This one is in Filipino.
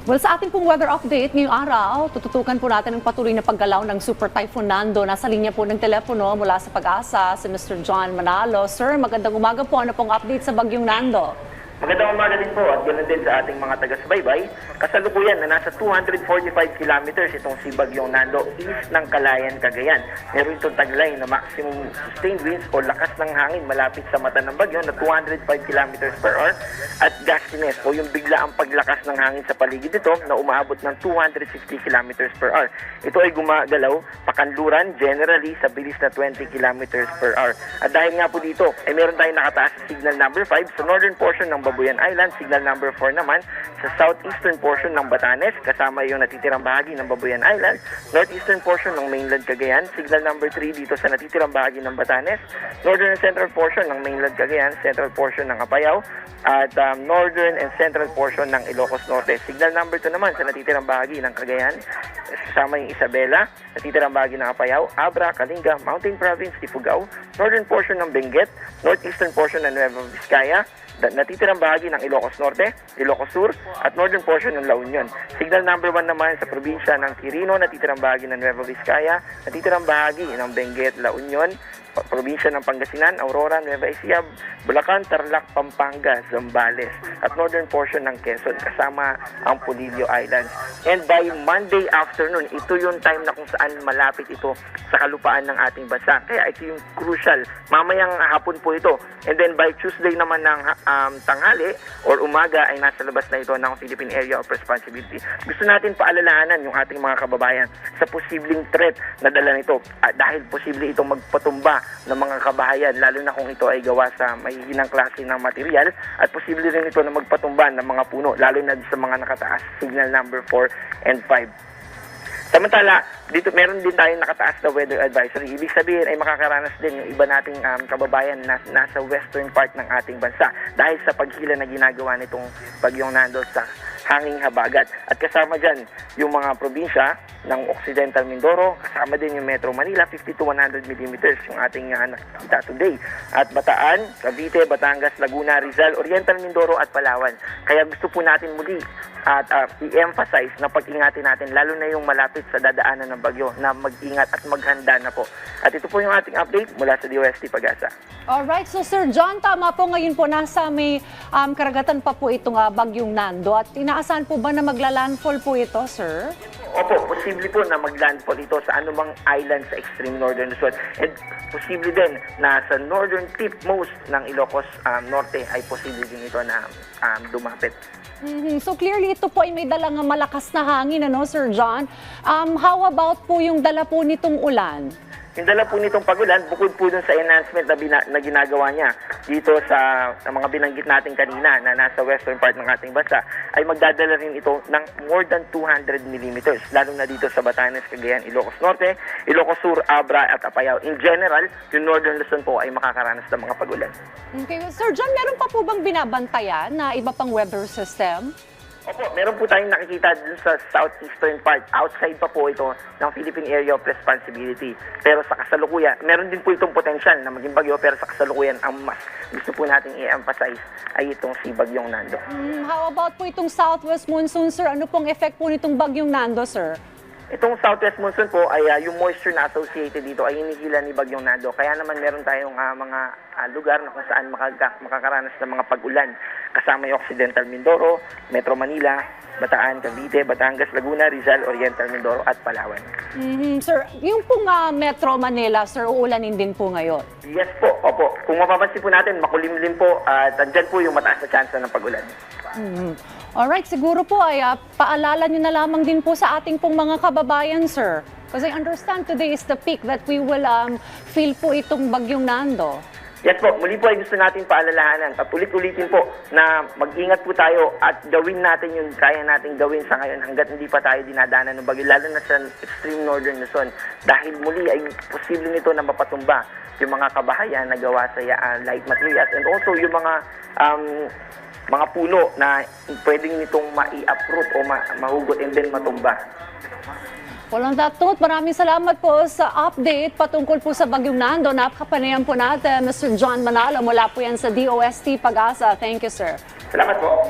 Well, sa ating pong weather update ngayong araw, tututukan po natin ang patuloy na paggalaw ng Super Typhoon Nando. Nasa linya po ng telepono mula sa Pag-asa si Mr. John Manalo. Sir, magandang umaga po. Ano pong update sa bagyong Nando? Magandang umaga din po at ganoon din sa ating mga taga-subaybay. Kasalukuyan na nasa 245 kilometers itong si Bagyong Nando east ng Calayan, Cagayan. Meron itong taglay na maximum sustained winds o lakas ng hangin malapit sa mata ng bagyo na 205 kilometers per hour at gustiness o yung bigla ang paglakas ng hangin sa paligid nito na umaabot ng 260 kilometers per hour. Ito ay gumagalaw pakanluran generally sa bilis na 20 kilometers per hour. At dahil nga po dito, ay meron tayong nakataas sa signal number 5 sa northern portion ng Babuyan Island, signal number 4 naman sa southeastern portion ng Batanes, kasama yung natitirang bahagi ng Babuyan Island, northeastern portion ng mainland Cagayan, signal number 3 dito sa natitirang bahagi ng Batanes, northern and central portion ng mainland Cagayan, central portion ng Apayao, at northern and central portion ng Ilocos Norte. Signal number 2 naman sa natitirang bahagi ng Cagayan, kasama yung Isabela, natitirang bahagi ng Apayao, Abra, Kalinga, Mountain Province, Ifugao, northern portion ng Benguet, northeastern portion ng Nueva Vizcaya, natitirang bahagi ng Ilocos Norte, Ilocos Sur, at northern portion ng La Union. Signal number 1 naman sa probinsya ng Quirino, natitirang bahagi ng Nueva Vizcaya, natitirang bahagi ng Benguet, La Union, probinsya ng Pangasinan, Aurora, Nueva Ecija, Bulacan, Tarlac, Pampanga, Zambales, at northern portion ng Quezon, kasama ang Polillo Islands. And by Monday afternoon, ito yung time na kung saan malapit ito sa kalupaan ng ating bansa. Kaya ito yung crucial. Mamayang hapon po ito. And then by Tuesday naman ng tanghali or umaga ay nasa labas na ito ng Philippine Area of Responsibility. Gusto natin paalalahanan yung ating mga kababayan sa posibleng threat na dala nito dahil posible itong magpatumba ng mga kabahayan, lalo na kung ito ay gawa sa mahihinang klase ng material at posible rin ito na magpatumba ng mga puno, lalo na sa mga nakataas, signal number 4 and 5. Samantala, dito meron din tayong nakataas na weather advisory. Ibig sabihin ay makakaranas din yung iba nating kababayan na nasa western part ng ating bansa dahil sa paghila na ginagawa nitong Bagyong Nando sa hanging habagat. At kasama dyan yung mga probinsya ng Occidental Mindoro, kasama din yung Metro Manila, 50 to 100 millimeters yung ating nakikita today. At Bataan, Cavite, Batangas, Laguna, Rizal, Oriental Mindoro at Palawan. Kaya gusto po natin muli at i-emphasize na pag-ingatin natin, lalo na yung malapit sa dadaanan ng bagyo, na mag-ingat at maghanda na po. At ito po yung ating update mula sa DOST Pag-asa. Alright, so Sir John, tama po ngayon po nasa may karagatan pa po itong Bagyong Nando at inaasahan po ba na magla-landfall po ito, sir? Opo, posible po na mag-landfall ito sa anumang island sa extreme northern Luzon. And posible din na sa northern tip most ng Ilocos Norte ay posible din ito na dumapit. So clearly ito po ay may dalang malakas na hangin, ano, Sir John? How about po yung dala po nitong ulan? Yung dala po nitong pagulan, bukod po dun sa enhancement na ginagawa niya dito sa mga binanggit natin kanina na nasa western part ng ating bansa, ay magdadala rin ito ng more than 200 millimeters, lalo na dito sa Batanes, Cagayan, Ilocos Norte, Ilocos Sur, Abra at Apayao. In general, yung northern Luzon po ay makakaranas ng mga pagulan. Okay, Sir John, meron pa po bang binabantayan na iba pang weather system? Opo, meron po tayong nakikita dun sa southeastern part. Outside pa po ito ng Philippine Area of Responsibility. Pero sa kasalukuyan, meron din po itong potential na maging bagyo, pero sa kasalukuyan, ang mas gusto po nating i-emphasize ay itong si Bagyong Nando. How about po itong southwest monsoon, sir? Ano pong effect po nitong Bagyong Nando, sir? Itong southwest monsoon po ay yung moisture na associated dito ay hinihila ni Bagyong Nando. Kaya naman meron tayong mga lugar na kung saan makakaranas ng mga pag-ulan. Kasama yung Occidental Mindoro, Metro Manila, Bataan, Cavite, Batangas, Laguna, Rizal, Oriental Mindoro at Palawan. Sir, yung pong Metro Manila, sir, uulanin din po ngayon? Yes po, opo. Kung mapapansin po natin, makulimlim po at andyan po yung mataas na chance ng pag-ulan. Alright, siguro po ay paalala nyo na lamang din po sa ating pong mga kababayan, sir. Because I understand today is the peak that we will feel po itong Bagyong Nando. Yes po, muli po ay gusto natin paalalahanan at ulit-ulitin po na mag-ingat po tayo at gawin natin yung kaya natin gawin sa ngayon hanggat hindi pa tayo dinadanan ng bagyo, lalo na sa extreme northern Luzon. Dahil muli ay posible nito na mapatumba yung mga kabahayan na gawa sa light materials and also yung mga puno na pwedeng nitong mai-uproot o mahugot and then matumba. Well, on that note, maraming salamat po sa update patungkol po sa Bagyong Nando. Napakapanayan po natin, Mr. John Manalo, mula po yan sa DOST Pag-asa. Thank you, sir. Salamat po.